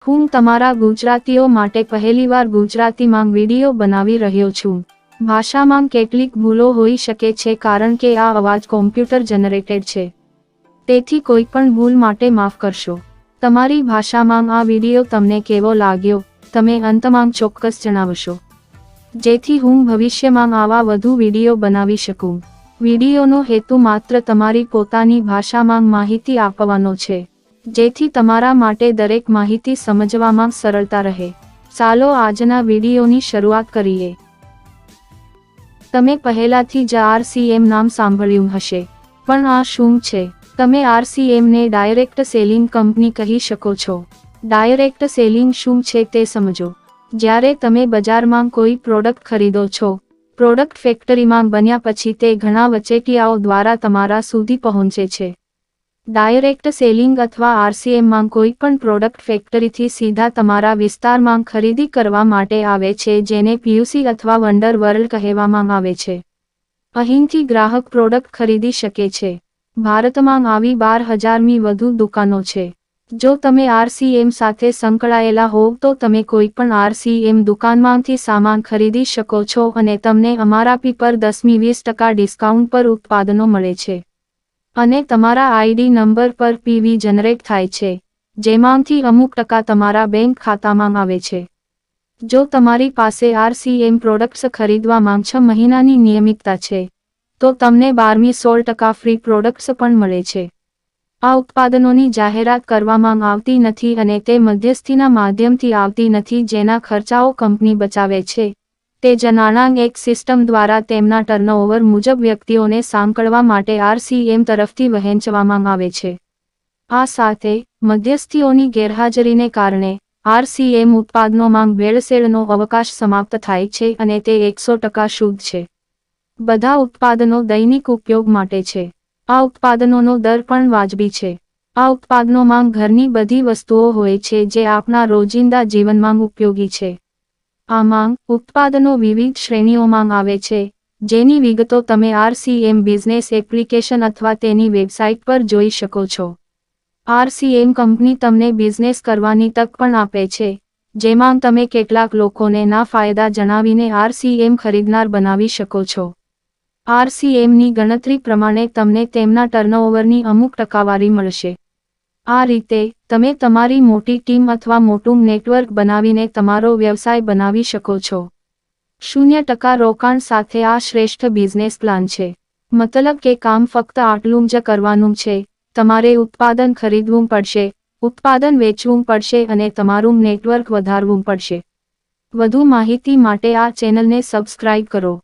હું તમારા ગુજરાતીઓ માટે પહેલીવાર ગુજરાતીમાં વિડીયો બનાવી રહ્યો છું। ભાષામાં કેટલીક ભૂલો હોઈ શકે છે કારણ કે આ અવાજ કોમ્પ્યુટર જનરેટેડ છે, તેથી કોઈપણ ભૂલ માટે માફ કરશો। તમારી ભાષામાં આ વિડીયો તમને કેવો લાગ્યો તમે અંતમાં ચોક્કસ જણાવશો, જેથી હું ભવિષ્યમાં આવા વધુ વિડીયો બનાવી શકું। વિડીયોનો હેતુ માત્ર તમારી પોતાની ભાષામાં માહિતી આપવાનો છે, જેથી તમારા માટે દરેક માહિતી સમજવામાં સરળતા રહે। ચાલો આજના વિડીયોની શરૂઆત કરીએ। તમે પહેલાથી જ RCM નામ સાંભળ્યું હશે, પણ આ શું છે? તમે RCM ને ડાયરેક્ટ સેલિંગ કંપની કહી શકો છો। ડાયરેક્ટ સેલિંગ શું છે તે સમજો। જ્યારે તમે બજારમાં કોઈ પ્રોડક્ટ ખરીદો છો, પ્રોડક્ટ ફેક્ટરીમાં બન્યા પછી તે ઘણા વચેટિયાઓ દ્વારા તમારા સુધી પહોંચે છે। ડાયરેક્ટ સેલિંગ અથવા RCMમાં કોઈ પણ પ્રોડક્ટ ફેક્ટરીથી સીધા તમારા વિસ્તારમાં ખરીદી કરવા માટે આવે છે, જેને POC અથવા વંડર વર્લ્ડ કહેવામાં આવે છે। અહીંથી ગ્રાહક પ્રોડક્ટ ખરીદી શકે છે। ભારતમાં આવી 12,000મી વધુ દુકાનો છે। જો તમે RCM સાથે સંકળાયેલા હોવ તો તમે કોઈપણ RCM દુકાનમાંથી સામાન ખરીદી શકો છો અને તમને MRP પર 10-20% ડિસ્કાઉન્ટ પર ઉત્પાદનો મળે છે, અને તમારા ID નંબર પર PV જનરેટ થાય છે, જેમાંથી અમુક ટકા તમારા બેંક ખાતામાં આવે છે। જો તમારી પાસે RCM પ્રોડક્ટ્સ ખરીદવામાં 6 મહિનાની નિયમિતતા છે, તો તમને 12-16% ફ્રી પ્રોડક્ટ્સ પણ મળે છે। આ ઉત્પાદનોની જાહેરાત કરવામાં આવતી નથી અને તે મધ્યસ્થીના માધ્યમથી આવતી નથી, જેના ખર્ચાઓ કંપની બચાવે છે। તે જ નાણાં એક સિસ્ટમ દ્વારા તેમના ટર્નઓવર મુજબ વ્યક્તિઓને સાંકળવા માટે RCM તરફથી વહેંચવામાં આવે છે। આ સાથે મધ્યસ્થીઓની ગેરહાજરીને કારણે RCM ઉત્પાદનોમાં ભેળસેળનો અવકાશ સમાપ્ત થાય છે અને તે 100% શુદ્ધ છે। બધા ઉત્પાદનો દૈનિક ઉપયોગ માટે છે। આ ઉત્પાદનોનો દર પણ વાજબી છે। આ ઉત્પાદનોમાં ઘરની બધી વસ્તુઓ હોય છે જે આપણા રોજિંદા જીવનમાં ઉપયોગી છે। આમાં ઉત્પાદનો વિવિધ શ્રેણીઓમાં આવે છે, જેની વિગતો તમે RCM બિઝનેસ એપ્લિકેશન અથવા તેની વેબસાઇટ પર જોઈ શકો છો। RCM કંપની તમને બિઝનેસ કરવાની તક પણ આપે છે, જેમાં તમે કેટલાક લોકોને ના ફાયદા જણાવીને RCM ખરીદનાર બનાવી શકો છો। RCMની ગણતરી પ્રમાણે તમને તેમના ટર્નઓવરની અમુક ટકાવારી મળશે। આ રીતે તમે તમારી મોટી ટીમ અથવા મોટું નેટવર્ક બનાવીને તમારો વ્યવસાય બનાવી શકો છો। 0% રોકાણ સાથે આ શ્રેષ્ઠ બિઝનેસ પ્લાન છે। મતલબ કે કામ ફક્ત આટલું જ કરવાનું છે, તમારે ઉત્પાદન ખરીદવું પડશે, ઉત્પાદન વેચવું પડશે અને તમારું નેટવર્ક વધારવું પડશે। વધુ માહિતી માટે આ ચેનલને સબસ્ક્રાઇબ કરો।